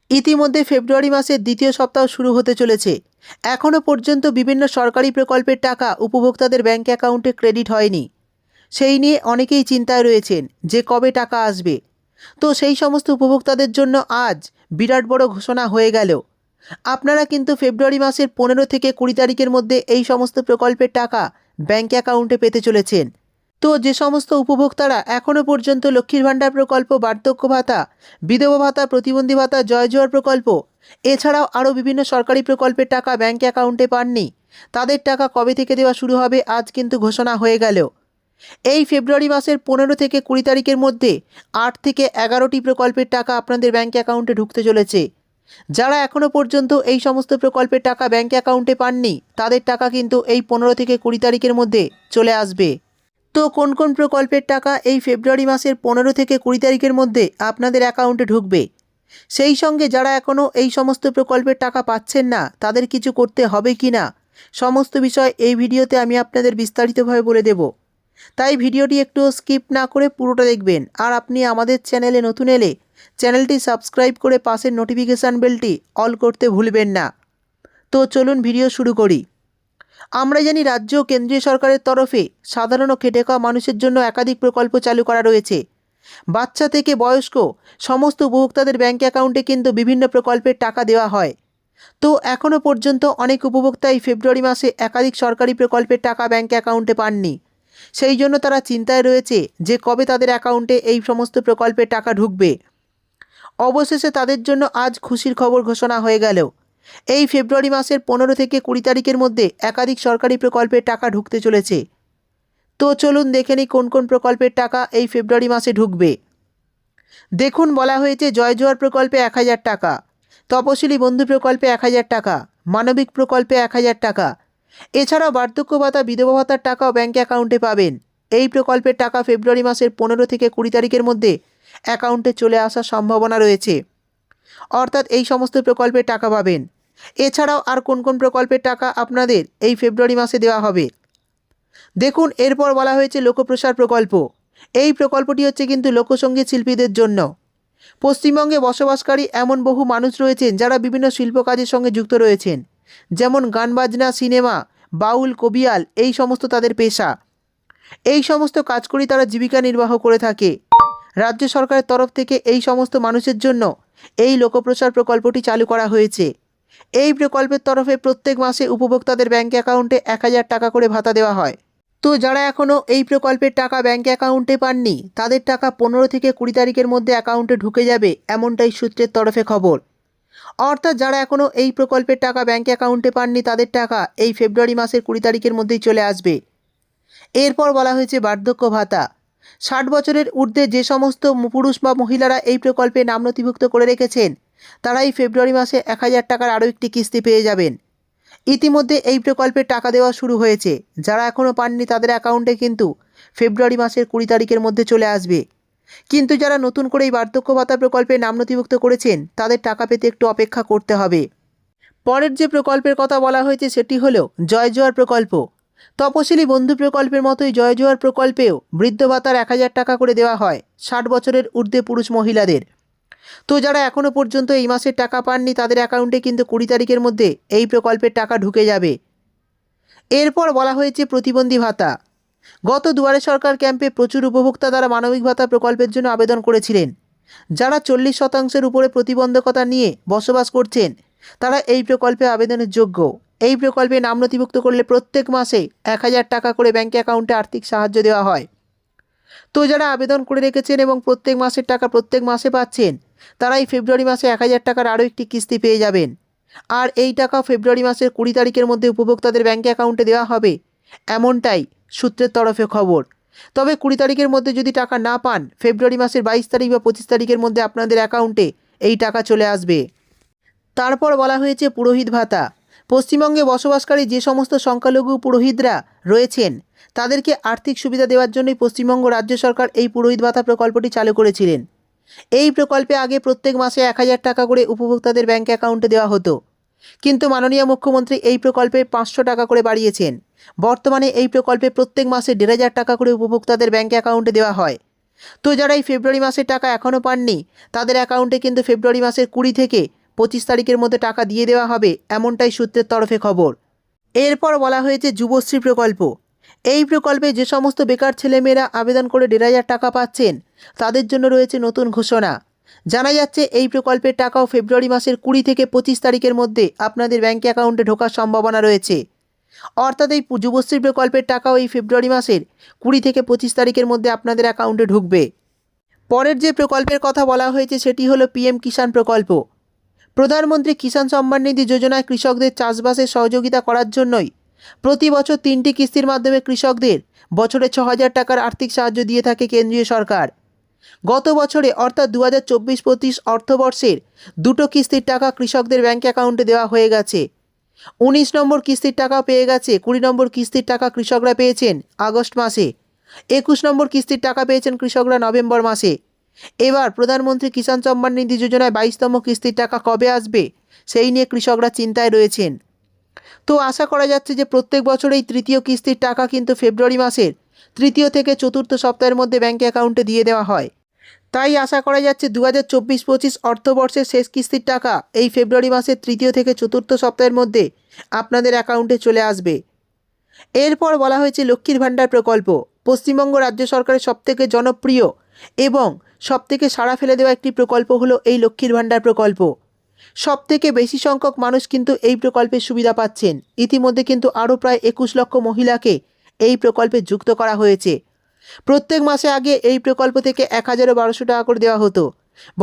ইতিমধ্যে ফেব্রুয়ারি মাসের দ্বিতীয় সপ্তাহ শুরু হতে চলেছে। এখনও পর্যন্ত বিভিন্ন সরকারি প্রকল্পের টাকা উপভোক্তাদের ব্যাঙ্ক অ্যাকাউন্টে ক্রেডিট হয়নি। সেই নিয়ে অনেকেই চিন্তায় রয়েছেন যে কবে টাকা আসবে। তো সেই সমস্ত উপভোক্তাদের জন্য আজ বিরাট বড় ঘোষণা হয়ে গেল। আপনারা কিন্তু ফেব্রুয়ারি মাসের 15 থেকে 20 তারিখের মধ্যে এই সমস্ত প্রকল্পের টাকা ব্যাঙ্ক অ্যাকাউন্টে পেতে চলেছেন। তো যে সমস্ত উপভোক্তারা এখনও পর্যন্ত লক্ষ্মীর ভাণ্ডার প্রকল্প, বার্ধক্য ভাতা, বিধবা ভাতা, প্রতিবন্ধী ভাতা, জয় জোয়ার প্রকল্প এছাড়াও আরও বিভিন্ন সরকারি প্রকল্পের টাকা ব্যাঙ্ক অ্যাকাউন্টে পাননি, তাদের টাকা কবে থেকে দেওয়া শুরু হবে আজ কিন্তু ঘোষণা হয়ে গেল। এই ফেব্রুয়ারি মাসের 15 থেকে 20 তারিখের মধ্যে 8 থেকে 11টি প্রকল্পের টাকা আপনাদের ব্যাঙ্ক অ্যাকাউন্টে ঢুকতে চলেছে। যারা এখনও পর্যন্ত এই সমস্ত প্রকল্পের টাকা ব্যাঙ্ক অ্যাকাউন্টে পাননি, তাদের টাকা কিন্তু এই 15 থেকে 20 তারিখের মধ্যে চলে আসবে। তো কোন কোন প্রকল্পের টাকা এই ফেব্রুয়ারি মাসের 15 থেকে 20 তারিখের মধ্যে আপনাদের অ্যাকাউন্টে ঢুকবে, সেই সঙ্গে যারা এখনও এই সমস্ত প্রকল্পের টাকা পাচ্ছেন না তাদের কিছু করতে হবে কি না, সমস্ত বিষয় এই ভিডিওতে আমি আপনাদের বিস্তারিতভাবে বলে দেব। তাই ভিডিওটি একটু স্কিপ না করে পুরোটা দেখবেন। আর আপনি আমাদের চ্যানেলে নতুন এলে চ্যানেলটি সাবস্ক্রাইব করে পাশের নোটিফিকেশান বেলটি অল করতে ভুলবেন না। তো চলুন ভিডিও শুরু করি। আমরা জানি রাজ্য ও কেন্দ্রীয় সরকারের তরফে সাধারণ ও খেটে খাওয়া মানুষের জন্য একাধিক প্রকল্প চালু করা রয়েছে। বাচ্চা থেকে বয়স্ক সমস্ত উপভোক্তাদের ব্যাঙ্ক অ্যাকাউন্টে কিন্তু বিভিন্ন প্রকল্পের টাকা দেওয়া হয়। তো এখনও পর্যন্ত অনেক উপভোক্তাই ফেব্রুয়ারি মাসে একাধিক সরকারি প্রকল্পের টাকা ব্যাঙ্ক অ্যাকাউন্টে পাননি। সেই জন্য তারা চিন্তায় রয়েছে যে কবে তাদের অ্যাকাউন্টে এই সমস্ত প্রকল্পের টাকা ঢুকবে। অবশেষে তাদের জন্য আজ খুশির খবর ঘোষণা হয়ে গেল। এই ফেব্রুয়ারি মাসের 15 থেকে 20 তারিখের মধ্যে একাধিক সরকারি প্রকল্পের টাকা ঢুকতে চলেছে। তো চলুন দেখে নিই কোন কোন প্রকল্পের টাকা এই ফেব্রুয়ারি মাসে ঢুকবে। দেখুন, বলা হয়েছে জয় জোয়ার প্রকল্পে 1000 টাকা, তপশিলি বন্ধু প্রকল্পে 1000 টাকা, মানবিক প্রকল্পে 1000 টাকা। এছাড়াও বার্ধক্য ভাতা, বিধবা ভাতার টাকাও ব্যাঙ্ক অ্যাকাউন্টে পাবেন। এই প্রকল্পের টাকা ফেব্রুয়ারি মাসের 15 থেকে 20 তারিখের মধ্যে অ্যাকাউন্টে চলে আসার সম্ভাবনা রয়েছে। অর্থাৎ এই সমস্ত প্রকল্পের টাকা পাবেন। এছাড়াও আর কোন কোন প্রকল্পের টাকা আপনাদের এই ফেব্রুয়ারি মাসে দেওয়া হবে দেখুন। এরপর বলা হয়েছে লোকপ্রসার প্রকল্প। এই প্রকল্পটি হচ্ছে কিন্তু লোকসঙ্গীত শিল্পীদের জন্য। পশ্চিমবঙ্গে বসবাসকারী এমন বহু মানুষ রয়েছেন যারা বিভিন্ন শিল্প কাজের সঙ্গে যুক্ত রয়েছেন, যেমন গান বাজনা, সিনেমা, বাউল, কবিয়াল, এই সমস্ত তাদের পেশা। এই সমস্ত কাজ করেই তারা জীবিকা নির্বাহ করে থাকে। রাজ্য সরকারের তরফ থেকে এই সমস্ত মানুষের জন্য এই লোকপ্রসার প্রকল্পটি চালু করা হয়েছে। এই প্রকল্পের তরফে প্রত্যেক মাসে উপভোক্তাদের ব্যাঙ্ক অ্যাকাউন্টে 1000 টাকা করে ভাতা দেওয়া হয়। তো যারা এখনও এই প্রকল্পের টাকা ব্যাঙ্ক অ্যাকাউন্টে পাননি, তাদের টাকা 15 থেকে 20 তারিখের মধ্যে অ্যাকাউন্টে ঢুকে যাবে, এমনটাই সূত্রের তরফে খবর। অর্থাৎ যারা এখনও এই প্রকল্পের টাকা ব্যাঙ্ক অ্যাকাউন্টে পাননি, তাদের টাকা এই ফেব্রুয়ারি মাসের 20 তারিখের মধ্যেই চলে আসবে। এরপর বলা হয়েছে বার্ধক্য ভাতা। 60 বছরের ঊর্ধ্বে যে সমস্ত পুরুষ বা মহিলারা এই প্রকল্পে নাম নথিভুক্ত করে রেখেছেন, তারা এই ফেব্রুয়ারি মাসে 1000 টাকার আরও একটি কিস্তি পেয়ে যাবেন। ইতিমধ্যে এই প্রকল্পের টাকা দেওয়া শুরু হয়েছে। যারা এখনও পাননি তাদের অ্যাকাউন্টে কিন্তু ফেব্রুয়ারি মাসের 20 তারিখের মধ্যে চলে আসবে। কিন্তু যারা নতুন করে এই বার্ধক্য ভাতা প্রকল্পে নাম নথিভুক্ত করেছেন, তাদের টাকা পেতে একটু অপেক্ষা করতে হবে। পরের যে প্রকল্পের কথা বলা হয়েছে সেটি হলো জয় জোয়ার প্রকল্প। তপশিলি বন্ধু প্রকল্পের মতোই জয় জোয়ার প্রকল্পেও বৃদ্ধ ভাতার 1000 টাকা করে দেওয়া হয় 60 বছরের ঊর্ধ্বে পুরুষ মহিলাদের। তো যারা এখনও পর্যন্ত এই মাসের টাকা পাননি, তাদের অ্যাকাউন্টে কিন্তু 20 তারিখের মধ্যে এই প্রকল্পের টাকা ঢুকে যাবে। এরপর বলা হয়েছে প্রতিবন্ধী ভাতা। গত দুয়ারে সরকার ক্যাম্পে প্রচুর উপভোক্তা দ্বারা মানবিক ভাতা প্রকল্পের জন্য আবেদন করেছিলেন। যারা 40% উপরে প্রতিবন্ধকতা নিয়ে বসবাস করছেন, তারা এই প্রকল্পে আবেদনের যোগ্য। এই প্রকল্পে নাম নথিভুক্ত করলে প্রত্যেক মাসে 1000 টাকা করে ব্যাঙ্ক অ্যাকাউন্টে আর্থিক সাহায্য দেওয়া হয়। তো যারা আবেদন করে রেখেছেন এবং প্রত্যেক মাসের টাকা প্রত্যেক মাসে পাচ্ছেন, তারা এই ফেব্রুয়ারি মাসে 1000 টাকার আরও একটি কিস্তি পেয়ে যাবেন। আর এই টাকা ফেব্রুয়ারি মাসের 20 তারিখের মধ্যে উপভোক্তাদের ব্যাঙ্ক অ্যাকাউন্টে দেওয়া হবে, এমনটাই সূত্রের তরফে খবর। তবে 20 তারিখের মধ্যে যদি টাকা না পান, ফেব্রুয়ারি মাসের 22 তারিখ বা 25 তারিখের মধ্যে আপনাদের অ্যাকাউন্টে এই টাকা চলে আসবে। তারপর বলা হয়েছে পুরোহিত ভাতা। পশ্চিমবঙ্গে বসবাসকারী যে সমস্ত সংখ্যালঘু পুরোহিতরা রয়েছেন, তাদেরকে আর্থিক সুবিধা দেওয়ার জন্যই পশ্চিমবঙ্গ রাজ্য সরকার এই পুরোহিত ভাতা প্রকল্পটি চালু করেছিলেন। এই প্রকল্পে আগে প্রত্যেক মাসে 1000 টাকা করে উপভোক্তাদের ব্যাঙ্ক অ্যাকাউন্টে দেওয়া হতো, কিন্তু মাননীয় মুখ্যমন্ত্রী এই প্রকল্পে 500 টাকা করে বাড়িয়েছেন। বর্তমানে এই প্রকল্পে প্রত্যেক মাসে 1500 টাকা করে উপভোক্তাদের ব্যাঙ্ক অ্যাকাউন্টে দেওয়া হয়। তো যারা এই ফেব্রুয়ারি মাসের টাকা এখনও পাননি তাদের অ্যাকাউন্টে কিন্তু ফেব্রুয়ারি মাসের 20 থেকে 25 তারিখের মধ্যে টাকা দিয়ে দেওয়া হবে, এমনটাই সূত্রের তরফে খবর। এরপর বলা হয়েছে যুবশ্রী প্রকল্প। এই প্রকল্পে যে সমস্ত বেকার ছেলেমেয়েরা আবেদন করে 1,500 টাকা পাচ্ছেন তাদের জন্য রয়েছে নতুন ঘোষণা। জানা যাচ্ছে এই প্রকল্পের টাকাও ফেব্রুয়ারি মাসের 20 থেকে 25 তারিখের মধ্যে আপনাদের ব্যাঙ্ক অ্যাকাউন্টে ঢোকার সম্ভাবনা রয়েছে। অর্থাৎ এই যুবশ্রী প্রকল্পের টাকাও এই ফেব্রুয়ারি মাসের 20 থেকে 25 তারিখের মধ্যে আপনাদের অ্যাকাউন্টে ঢুকবে। পরের যে প্রকল্পের কথা বলা হয়েছে সেটি হলো PM কিষাণ প্রকল্প। প্রধানমন্ত্রী কিষাণ সম্মান নিধি যোজনায় কৃষকদের চাষবাসে সহযোগিতা করার জন্যই প্রতি বছর 3টি কিস্তির মাধ্যমে কৃষকদের বছরে 6,000 টাকার আর্থিক সাহায্য দিয়ে থাকে কেন্দ্রীয় সরকার। গত বছরে অর্থাৎ 2024-25 অর্থবর্ষের 2টো কিস্তির টাকা কৃষকদের ব্যাঙ্ক অ্যাকাউন্টে দেওয়া হয়ে গেছে। 19 নম্বর কিস্তির টাকা পেয়ে গেছে। 20 নম্বর কিস্তির টাকা কৃষকরা পেয়েছেন আগস্ট মাসে। 21 নম্বর কিস্তির টাকা পেয়েছেন কৃষকরা নভেম্বর মাসে। এবার প্রধানমন্ত্রী কিষাণ সম্মান নিধি যোজনায় 22তম কিস্তির টাকা কবে আসবে সেই নিয়ে কৃষকরা চিন্তায় রয়েছেন। তো আশা করা যাচ্ছে যে প্রত্যেক বছর এই 3য় কিস্তির টাকা কিন্তু ফেব্রুয়ারি মাসের 3য় থেকে 4র্থ সপ্তাহের মধ্যে ব্যাঙ্ক অ্যাকাউন্টে দিয়ে দেওয়া হয়। তাই আশা করা যাচ্ছে 2024-25 অর্থবর্ষের শেষ কিস্তির টাকা এই ফেব্রুয়ারি মাসের 3য় থেকে 4র্থ সপ্তাহের মধ্যে আপনাদের অ্যাকাউন্টে চলে আসবে। এরপর বলা হয়েছে লক্ষ্মীর ভাণ্ডার প্রকল্প। পশ্চিমবঙ্গ রাজ্য সরকারের সবথেকে জনপ্রিয় এবং সবথেকে সাড়া ফেলে দেওয়া একটি প্রকল্প হলো এই লক্ষ্মীর ভাণ্ডার প্রকল্প। সবথেকে বেশি সংখ্যক মানুষ কিন্তু এই প্রকল্পের সুবিধা পাচ্ছেন। ইতিমধ্যে কিন্তু আরও প্রায় 21 লক্ষ মহিলাকে এই প্রকল্পে যুক্ত করা হয়েছে। প্রত্যেক মাসে আগে এই প্রকল্প থেকে 1,1200 টাকা করে দেওয়া হতো।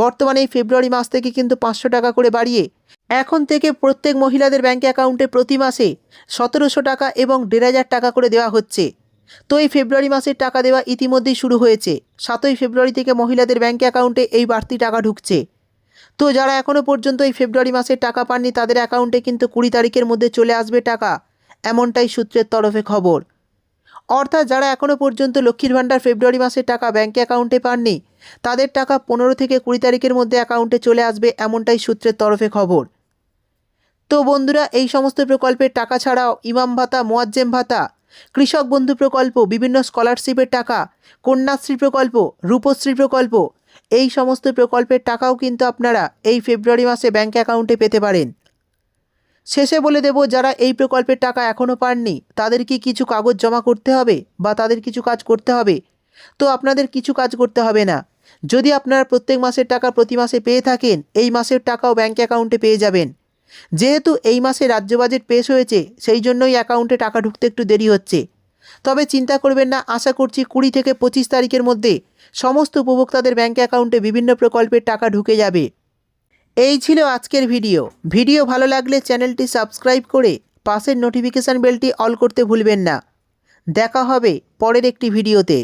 বর্তমানে এই ফেব্রুয়ারি মাস থেকে কিন্তু 500 টাকা করে বাড়িয়ে এখন থেকে প্রত্যেক মহিলাদের ব্যাঙ্ক অ্যাকাউন্টে প্রতি মাসে 1,700 টাকা এবং 1,500 টাকা করে দেওয়া হচ্ছে। তো এই ফেব্রুয়ারি মাসের টাকা দেওয়া ইতিমধ্যেই শুরু হয়েছে। 7ই ফেব্রুয়ারি থেকে মহিলাদের ব্যাঙ্ক অ্যাকাউন্টে এই বাড়তি টাকা ঢুকছে। তো যারা এখনও পর্যন্ত এই ফেব্রুয়ারি মাসের টাকা পাননি তাদের অ্যাকাউন্টে কিন্তু 20 তারিখের মধ্যে চলে আসবে টাকা, এমনটাই সূত্রের তরফে খবর। অর্থাৎ যারা এখনও পর্যন্ত লক্ষ্মীর ভাণ্ডার ফেব্রুয়ারি মাসের টাকা ব্যাঙ্ক অ্যাকাউন্টে পাননি তাদের টাকা 15 থেকে 20 তারিখের মধ্যে অ্যাকাউন্টে চলে আসবে, এমনটাই সূত্রের তরফে খবর। তো বন্ধুরা, এই সমস্ত প্রকল্পের টাকা ছাড়াও ইমাম ভাতা, মোয়াজ্জেম ভাতা, কৃষক বন্ধু প্রকল্প, বিভিন্ন স্কলারশিপের টাকা, কন্যাশ্রী প্রকল্প, রূপশ্রী প্রকল্প, এই সমস্ত প্রকল্পের টাকাও কিন্তু আপনারা এই ফেব্রুয়ারি মাসে ব্যাঙ্ক অ্যাকাউন্টে পেতে পারেন। শেষে বলে দেব, যারা এই প্রকল্পের টাকা এখনও পাননি তাদের কি কিছু কাগজ জমা করতে হবে বা তাদের কিছু কাজ করতে হবে? তো আপনাদের কিছু কাজ করতে হবে না। যদি আপনারা প্রত্যেক মাসের টাকা প্রতি মাসে পেয়ে থাকেন, এই মাসের টাকাও ব্যাঙ্ক অ্যাকাউন্টে পেয়ে যাবেন। যেহেতু এই মাসে রাজ্য বাজেট পেশ হয়েছে সেই জন্যই অ্যাকাউন্টে টাকা ঢুকতে একটু দেরি হচ্ছে। তবে চিন্তা করবেন না, আশা করছি 20 থেকে 25 তারিখের মধ্যে সমস্ত উপভোক্তাদের ব্যাঙ্ক অ্যাকাউন্টে বিভিন্ন প্রকল্পের টাকা ঢুকে যাবে। এই ছিল আজকের ভিডিও ভালো লাগলে চ্যানেলটি সাবস্ক্রাইব করে পাশের নোটিফিকেশান বেলটি অল করতে ভুলবেন না। দেখা হবে পরের একটি ভিডিওতে।